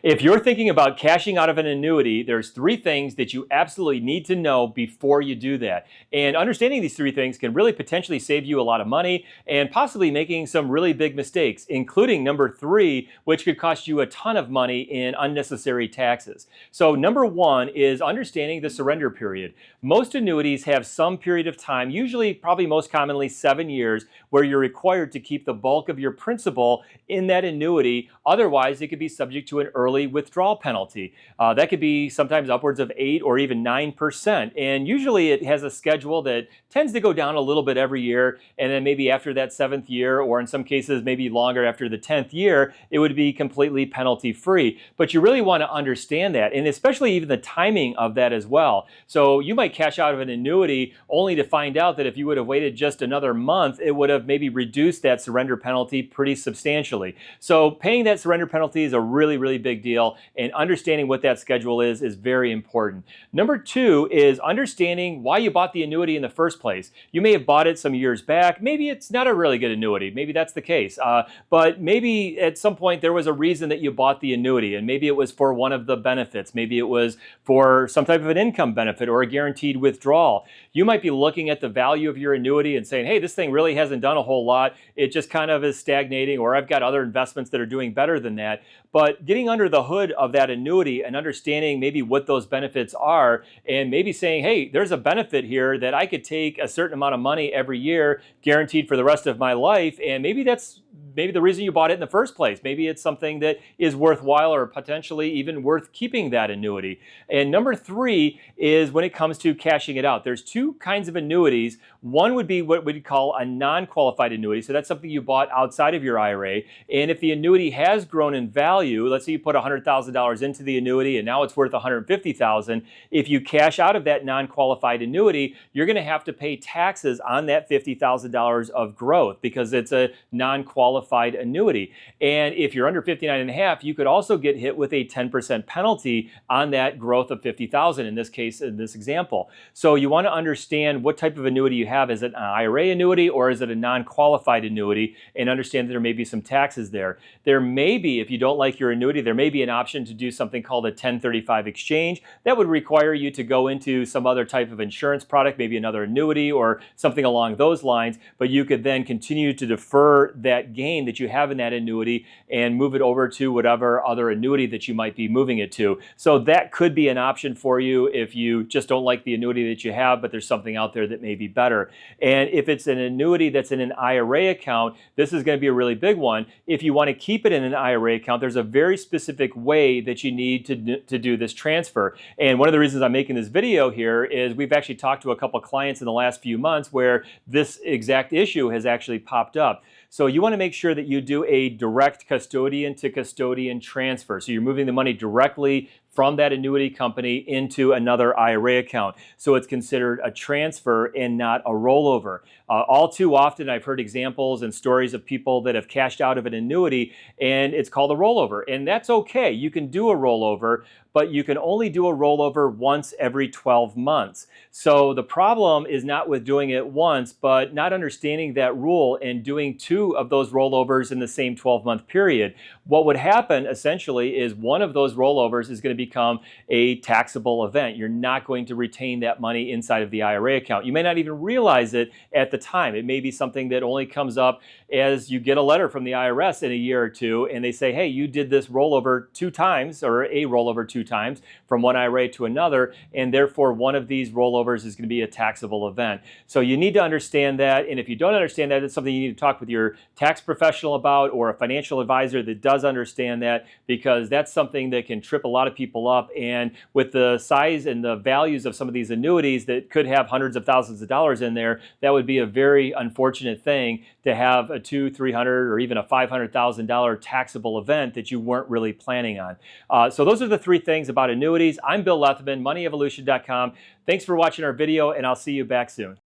If you're thinking about cashing out of an annuity, there's three things that you absolutely need to know before you do that. And understanding these three things can really potentially save you a lot of money and possibly making some really big mistakes, including number three, which could cost you a ton of money in unnecessary taxes. So number one is understanding the surrender period. Most annuities have some period of time, usually probably most commonly 7 years, where you're required to keep the bulk of your principal in that annuity. Otherwise, it could be subject to an early withdrawal penalty. That could be sometimes upwards of 8 or even 9%. And usually it has a schedule that tends to go down a little bit every year. And then maybe after that 7th year, or in some cases, maybe longer after the 10th year, it would be completely penalty free. But you really want to understand that, and especially even the timing of that as well. So you might cash out of an annuity only to find out that if you would have waited just another month, it would have maybe reduced that surrender penalty pretty substantially. So paying that surrender penalty is a really, really big deal, and understanding what that schedule is very important. Number two is understanding why you bought the annuity in the first place. You may have bought it some years back. Maybe it's not a really good annuity. Maybe that's the case. But maybe at some point there was a reason that you bought the annuity, and maybe it was for one of the benefits. Maybe it was for some type of an income benefit or a guaranteed withdrawal. You might be looking at the value of your annuity and saying, hey, this thing really hasn't done a whole lot. It just kind of is stagnating, or I've got other investments that are doing better than that. But getting under the hood of that annuity and understanding maybe what those benefits are, and maybe saying, hey, there's a benefit here that I could take a certain amount of money every year, guaranteed for the rest of my life, and maybe that's the reason you bought it in the first place. Maybe it's something that is worthwhile or potentially even worth keeping that annuity. And number three is when it comes to cashing it out. There's two kinds of annuities. One would be what we'd call a non-qualified annuity. So that's something you bought outside of your IRA. And if the annuity has grown in value, let's say you put $100,000 into the annuity and now it's worth $150,000. If you cash out of that non-qualified annuity, you're going to have to pay taxes on that $50,000 of growth because it's a non-qualified annuity. And if you're under 59 and a half, you could also get hit with a 10% penalty on that growth of 50,000 in this case, in this example. So you want to understand what type of annuity you have. Is it an IRA annuity or is it a non-qualified annuity? And understand that there may be some taxes there. There may be, if you don't like your annuity, there may be an option to do something called a 1035 exchange. That would require you to go into some other type of insurance product, maybe another annuity or something along those lines, but you could then continue to defer that gain that you have in that annuity and move it over to whatever other annuity that you might be moving it to. So that could be an option for you if you just don't like the annuity that you have, but there's something out there that may be better. And if it's an annuity that's in an IRA account, this is going to be a really big one. If you want to keep it in an IRA account, there's a very specific way that you need to do this transfer. And one of the reasons I'm making this video here is we've actually talked to a couple clients in the last few months where this exact issue has actually popped up. So you want to make sure that you do a direct custodian to custodian transfer. So you're moving the money directly from that annuity company into another IRA account. So it's considered a transfer and not a rollover. All too often, I've heard examples and stories of people that have cashed out of an annuity and it's called a rollover. And that's okay. You can do a rollover, but you can only do a rollover once every 12 months. So the problem is not with doing it once, but not understanding that rule and doing two of those rollovers in the same 12-month period. What would happen essentially is one of those rollovers is going to become a taxable event. You're not going to retain that money inside of the IRA account. You may not even realize it at the time. It may be something that only comes up as you get a letter from the IRS in a year or two and they say, hey, you did this rollover 2 times or a rollover 2 times from one IRA to another, and therefore one of these rollovers is going to be a taxable event. So you need to understand that, and if you don't understand that, it's something you need to talk with your tax professional about or a financial advisor that does understand that, because that's something that can trip a lot of people up. And with the size and the values of some of these annuities that could have hundreds of thousands of dollars in there, that would be a very unfortunate thing to have a $200,000, $300,000, or even a $500,000 taxable event that you weren't really planning on. So those are the three things about annuities. I'm Bill Lethman, MoneyEvolution.com. Thanks for watching our video, and I'll see you back soon.